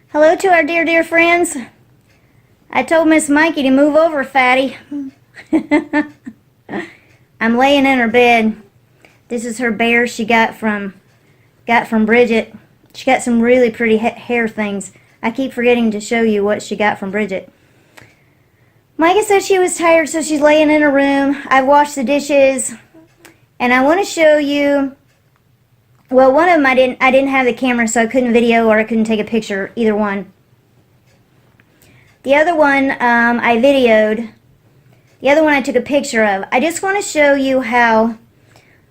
Hello to our dear friends. I told Miss Mikey to move over, Fatty. I'm laying in her bed. This is her bear she got from Bridget. She got some really pretty hair things. I keep forgetting to show you what she got from Bridget. Micah said she was tired, so she's laying in her room. I've washed the dishes, and I want to show you. Well, one of them I didn't have the camera, so I couldn't video or I couldn't take a picture, either one. The other one I videoed. The other one I took a picture of. I just want to show you how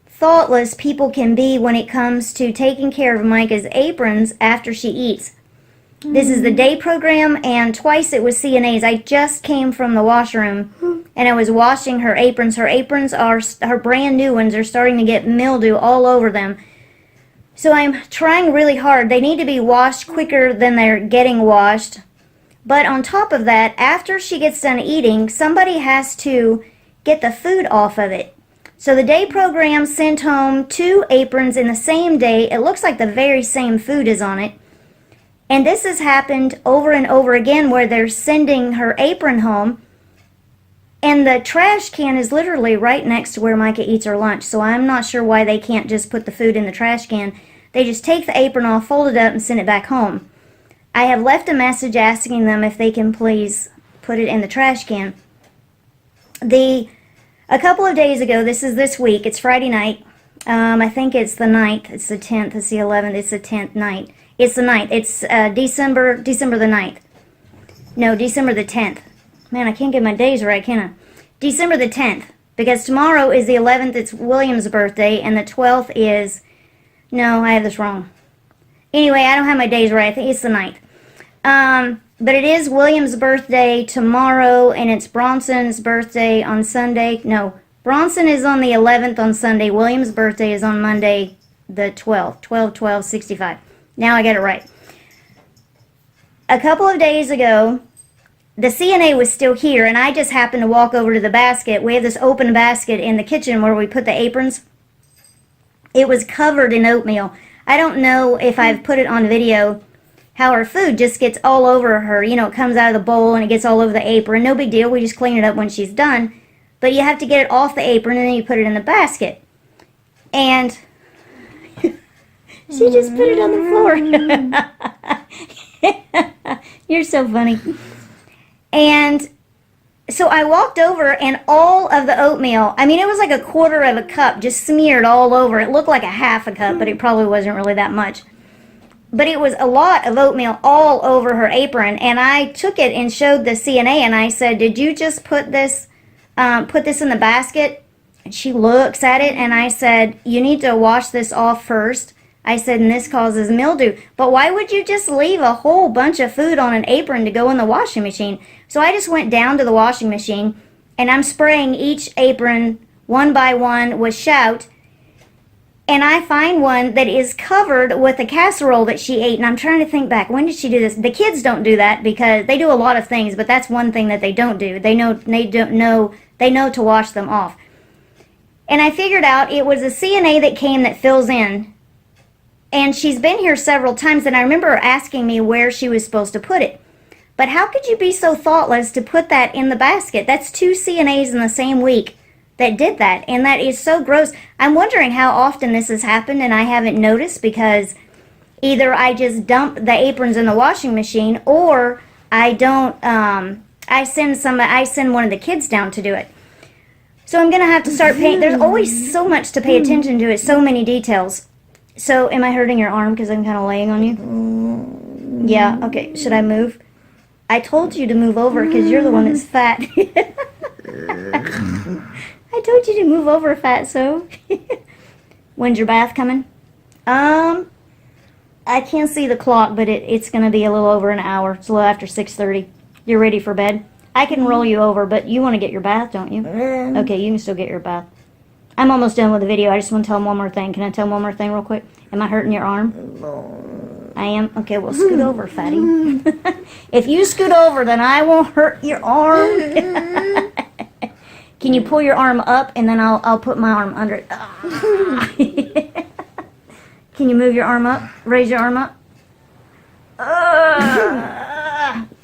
thoughtless people can be when it comes to taking care of Micah's aprons after she eats. This is the day program, and twice it was CNAs. I just came from the washroom, and I was washing her aprons. Her aprons are, her brand new ones are starting to get mildew all over them. So I'm trying really hard. They need to be washed quicker than they're getting washed. But on top of that, after she gets done eating, somebody has to get the food off of it. So the day program sent home 2 aprons in the same day. It looks like the very same food is on it. And this has happened over and over again where they're sending her apron home. And the trash can is literally right next to where Micah eats her lunch. So I'm not sure why they can't just put the food in the trash can. They just take the apron off, fold it up, and send it back home. I have left a message asking them if they can please put it in the trash can. A couple of days ago, this is this week, it's Friday night. I think it's the 9th, it's the 10th, it's the 11th, it's the 10th night. It's the 9th, it's December the 9th. No, December the 10th. Man, I can't get my days right, can I? December the 10th, because tomorrow is the 11th, it's William's birthday, and the 12th is, no, I have this wrong. Anyway, I don't have my days right, I think it's the 9th. But it is William's birthday tomorrow, and it's Bronson's birthday on Sunday. No, Bronson is on the 11th on Sunday. William's birthday is on Monday the 12th, 12/12/65. Now I got it right. A couple of days ago, the CNA was still here, and I just happened to walk over to the basket. We have this open basket in the kitchen where we put the aprons. It was covered in oatmeal. I don't know if I've put it on video, how her food just gets all over her. You know, it comes out of the bowl and it gets all over the apron. No big deal. We just clean it up when she's done. But you have to get it off the apron and then you put it in the basket. And she just put it on the floor. You're so funny. And so I walked over, and all of the oatmeal, I mean, it was like a quarter of a cup just smeared all over. It looked like a half a cup, but it probably wasn't really that much. But it was a lot of oatmeal all over her apron, and I took it and showed the CNA, and I said, did you just put this in the basket? And she looks at it, and I said, you need to wash this off first. I said, and this causes mildew. But why would you just leave a whole bunch of food on an apron to go in the washing machine? So I just went down to the washing machine, and I'm spraying each apron one by one with Shout. And I find one that is covered with a casserole that she ate. And I'm trying to think back, when did she do this? The kids don't do that because they do a lot of things, but that's one thing that they don't do. They know to wash them off. And I figured out it was a CNA that came that fills in. And she's been here several times, and I remember her asking me where she was supposed to put it. But how could you be so thoughtless to put that in the basket? That's 2 CNAs in the same week that did that, and that is so gross. I'm wondering how often this has happened, and I haven't noticed, because either I just dump the aprons in the washing machine, or I don't. I send one of the kids down to do it. So I'm gonna have to start paying. There's always so much to pay attention to. It, so many details. So am I hurting your arm because I'm kind of laying on you? Yeah. Okay. Should I move? I told you to move over because you're the one that's fat. I told you to move over, fatso. When's your bath coming? I can't see the clock, but it's going to be a little over an hour. It's a little after 6:30. You're ready for bed? I can roll you over, but you want to get your bath, don't you? Okay, you can still get your bath. I'm almost done with the video. I just want to tell them one more thing. Can I tell them one more thing real quick? Am I hurting your arm? No. I am? Okay, well, scoot over, fatty. If you scoot over, then I won't hurt your arm. Can you pull your arm up, and then I'll put my arm under it. Can you move your arm up? Raise your arm up.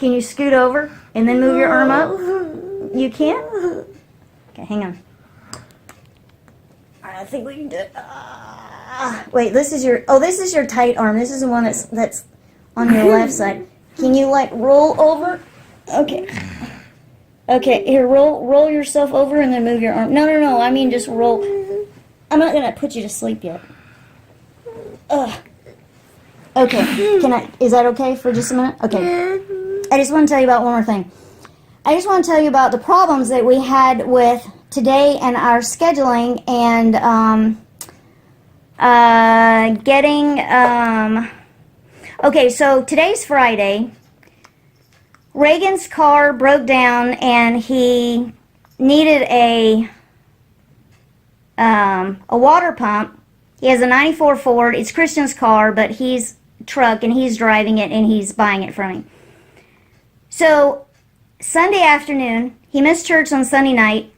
Can you scoot over and then move your arm up? You can't? Okay, hang on. All right, I think we can do it. Wait, this is your tight arm. This is the one that's on your left side. Can you like roll over? Okay. Okay, here, roll yourself over and then move your arm. No, I mean just roll. I'm not gonna put you to sleep yet. Okay, is that okay for just a minute? Okay. I just want to tell you about one more thing. I just want to tell you about the problems that we had with today and our scheduling and okay, so today's Friday. Reagan's car broke down and he needed a water pump. He has a 94 Ford. It's Christian's car, but he's truck and he's driving it and he's buying it from me. So Sunday afternoon, he missed church on Sunday night.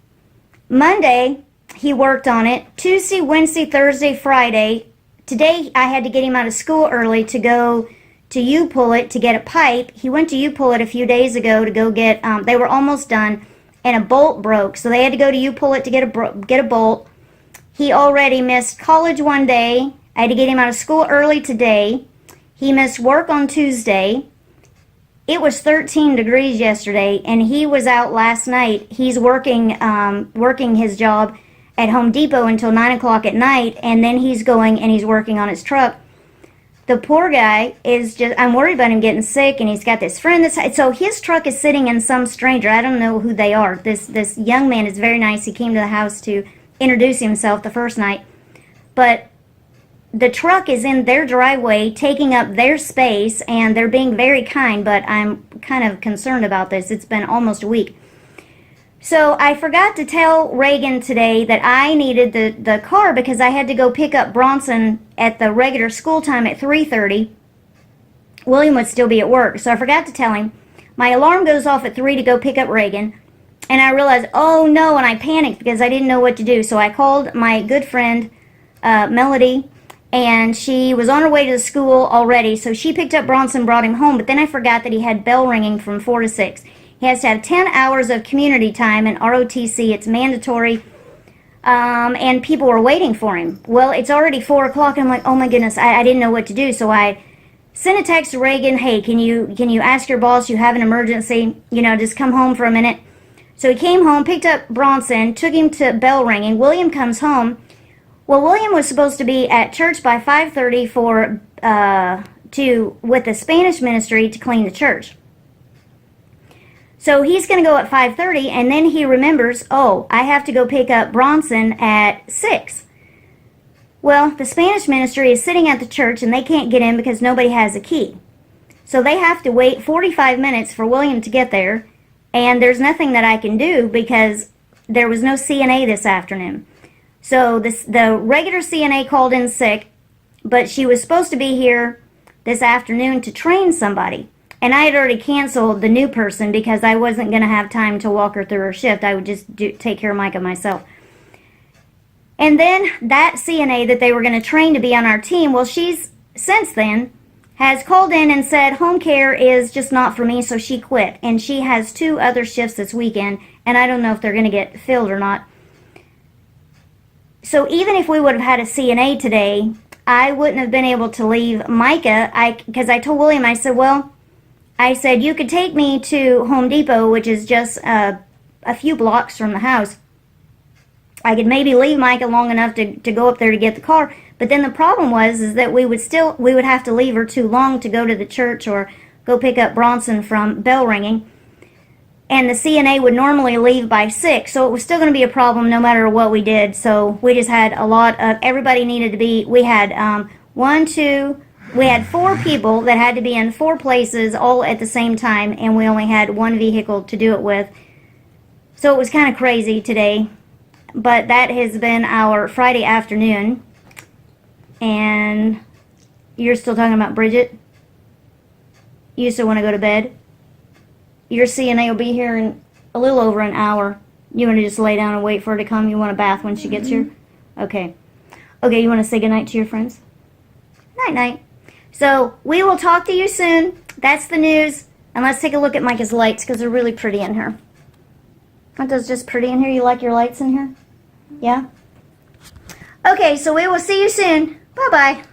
Monday, he worked on it. Tuesday, Wednesday, Thursday, Friday. Today, I had to get him out of school early to go to U-Pullet to get a pipe. He went to U-Pullet a few days ago to go get, they were almost done, and a bolt broke. So they had to go to U-Pullet to get a bolt. He already missed college one day. I had to get him out of school early today. He missed work on Tuesday. It was 13 degrees yesterday, and he was out last night. He's working his job at Home Depot until 9 o'clock at night, and then he's going and he's working on his truck. The poor guy is just, I'm worried about him getting sick, and he's got this friend so his truck is sitting in some stranger. I don't know who they are. This young man is very nice. He came to the house to introduce himself the first night, but the truck is in their driveway taking up their space, and they're being very kind, but I'm kind of concerned about this. It's been almost a week. So I forgot to tell Reagan today that I needed the car because I had to go pick up Bronson at the regular school time at 3:30. William would still be at work, so I forgot to tell him. My alarm goes off at 3 to go pick up Reagan, and I realized, oh no, and I panicked because I didn't know what to do. So I called my good friend, Melody, and she was on her way to the school already, so she picked up Bronson, brought him home, but then I forgot that he had bell ringing from 4 to 6. He has to have 10 hours of community time in ROTC. It's mandatory, and people were waiting for him. Well, it's already 4 o'clock, and I'm like, oh my goodness, I didn't know what to do, so I sent a text to Reagan, hey, can you ask your boss you have an emergency, just come home for a minute. So he came home, picked up Bronson, took him to bell ringing. William comes home. Well, William was supposed to be at church by 5:30 with the Spanish ministry to clean the church. So he's going to go at 5:30, and then he remembers, oh, I have to go pick up Bronson at 6. Well, the Spanish ministry is sitting at the church, and they can't get in because nobody has a key. So they have to wait 45 minutes for William to get there, and there's nothing that I can do because there was no CNA this afternoon. So the regular CNA called in sick, but she was supposed to be here this afternoon to train somebody. And I had already canceled the new person because I wasn't going to have time to walk her through her shift. I would just take care of Micah myself. And then that CNA that they were going to train to be on our team, well, she's since then has called in and said home care is just not for me, so she quit. And she has 2 other shifts this weekend, and I don't know if they're going to get filled or not. So even if we would have had a CNA today, I wouldn't have been able to leave Micah because I told William, I said, you could take me to Home Depot, which is just a few blocks from the house. I could maybe leave Micah long enough to go up there to get the car. But then the problem is that we would have to leave her too long to go to the church or go pick up Bronson from bell ringing. And the CNA would normally leave by 6, so it was still going to be a problem no matter what we did. So we just had a lot of, everybody needed to be, we had we had 4 people that had to be in 4 places all at the same time, and we only had 1 vehicle to do it with. So it was kind of crazy today. But that has been our Friday afternoon. And you're still talking about Bridget? You still want to go to bed? Your CNA will be here in a little over an hour. You want to just lay down and wait for her to come? You want a bath when she gets here? Okay. Okay, you want to say goodnight to your friends? Night-night. So, we will talk to you soon. That's the news. And let's take a look at Micah's lights because they're really pretty in here. Aren't those just pretty in here? You like your lights in here? Yeah? Okay, so we will see you soon. Bye-bye.